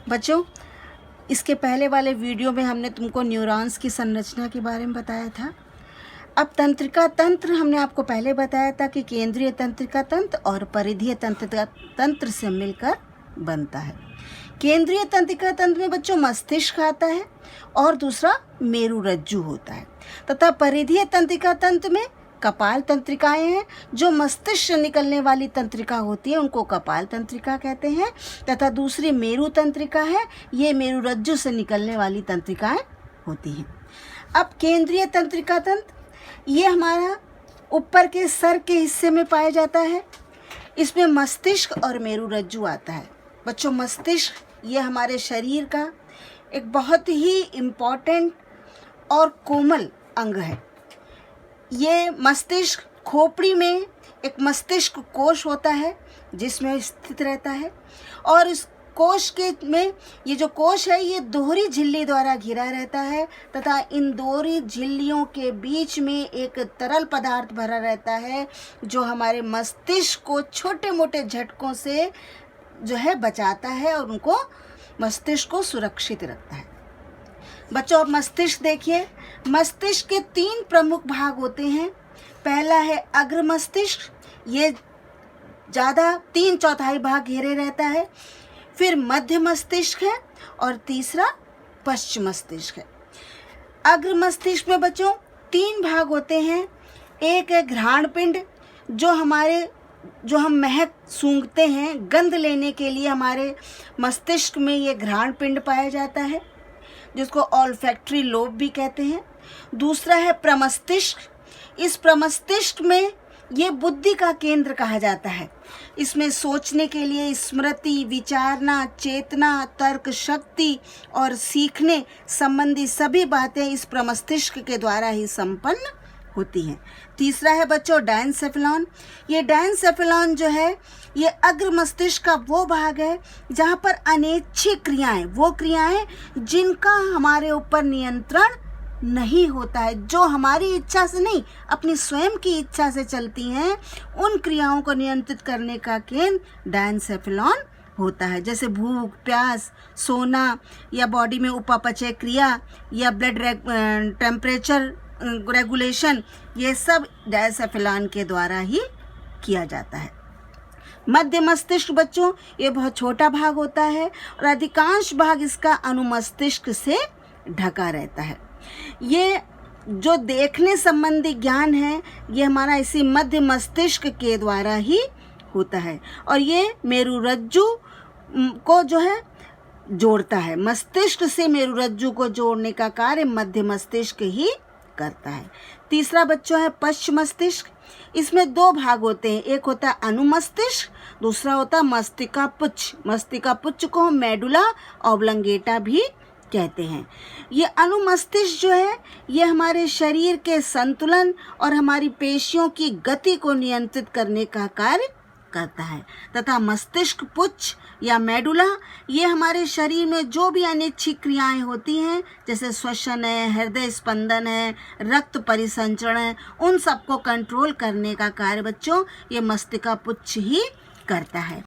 बच्चों, इसके पहले वाले वीडियो में हमने तुमको न्यूरॉन्स की संरचना के बारे में बताया था। अब तंत्रिका तंत्र हमने आपको पहले बताया था कि केंद्रीय तंत्रिका तंत्र और परिधीय तंत्रिका तंत्र से मिलकर बनता है। केंद्रीय तंत्रिका तंत्र में बच्चों मस्तिष्क आता है और दूसरा मेरुरज्जु होता है, तथा परिधीय तंत्रिका तंत्र में कपाल तंत्रिकाएं हैं। जो मस्तिष्क से निकलने वाली तंत्रिका होती है उनको कपाल तंत्रिका कहते हैं, तथा दूसरी मेरु तंत्रिका है, ये मेरुरज्जु से निकलने वाली तंत्रिकाएं होती हैं। अब केंद्रीय तंत्रिका तंत्र ये हमारा ऊपर के सर के हिस्से में पाया जाता है। इसमें मस्तिष्क और मेरुरज्जु आता है। बच्चों, मस्तिष्क ये हमारे शरीर का एक बहुत ही इम्पॉर्टेंट और कोमल अंग है। ये मस्तिष्क खोपड़ी में एक मस्तिष्क कोश होता है जिसमें स्थित रहता है, और इस कोश के में ये जो कोश है ये दोहरी झिल्ली द्वारा घिरा रहता है, तथा इन दोहरी झिल्लियों के बीच में एक तरल पदार्थ भरा रहता है जो हमारे मस्तिष्क को छोटे मोटे झटकों से जो है बचाता है और उनको मस्तिष्क को सुरक्षित रखता है। बच्चों, अब मस्तिष्क देखिए। मस्तिष्क के 3 प्रमुख भाग होते हैं। पहला है अग्र मस्तिष्क, ये ज़्यादा 3/4 भाग घेरे रहता है। फिर मध्य मस्तिष्क है और तीसरा पश्च मस्तिष्क है। अग्र मस्तिष्क में बच्चों 3 भाग होते हैं। एक है घ्राण पिंड, जो हम महक सूंघते हैं, गंध लेने के लिए हमारे मस्तिष्क में ये घ्राण पिंड पाया जाता है, जिसको ऑल्फैक्टरी लोब भी कहते हैं। दूसरा है प्रमस्तिष्क। इस प्रमस्तिष्क में ये बुद्धि का केंद्र कहा जाता है। इसमें सोचने के लिए स्मृति, विचारना, चेतना, तर्क शक्ति और सीखने संबंधी सभी बातें इस प्रमस्तिष्क के द्वारा ही संपन्न होती हैं। तीसरा है बच्चों डायनसेफेलॉन। ये डायनसेफेलॉन जो है ये अग्र मस्तिष्क का वो भाग है जहाँ पर अनैच्छिक क्रियाएं, वो क्रियाएं जिनका हमारे ऊपर नियंत्रण नहीं होता है, जो हमारी इच्छा से नहीं अपनी स्वयं की इच्छा से चलती हैं, उन क्रियाओं को नियंत्रित करने का केंद्र डायनसेफेलॉन होता है। जैसे भूख, प्यास, सोना, या बॉडी में उपापचय क्रिया, या ब्लड टेम्परेचर रेगुलेशन, ये सब डायनसेफेलॉन के द्वारा ही किया जाता है। मध्य मस्तिष्क बच्चों ये बहुत छोटा भाग होता है और अधिकांश भाग इसका अनुमस्तिष्क से ढका रहता है। ये जो देखने संबंधी ज्ञान है ये हमारा इसी मध्य मस्तिष्क के द्वारा ही होता है, और ये मेरुरज्जु को जो है जोड़ता है। मस्तिष्क से मेरुरज्जु को जोड़ने का कार्य मध्य मस्तिष्क ही करता है। तीसरा बच्चों है पश्च मस्तिष्क। इसमें 2 भाग होते हैं, एक होता है अनुमस्तिष्क, दूसरा होता है मस्तिका पुच्छ। मस्तिका पुच्छ को हम मेडुला ऑब्लंगेटा भी कहते हैं। ये अनुमस्तिष्क जो है ये हमारे शरीर के संतुलन और हमारी पेशियों की गति को नियंत्रित करने का कार्य करता है, तथा मस्तिष्क पुच्छ या मेडुला ये हमारे शरीर में जो भी अनिच्छिक क्रियाएं होती हैं, जैसे श्वसन है, हृदय स्पंदन है, रक्त परिसंचरण है, उन सबको कंट्रोल करने का कार्य बच्चों ये मस्तिका पुच्छ ही करता है।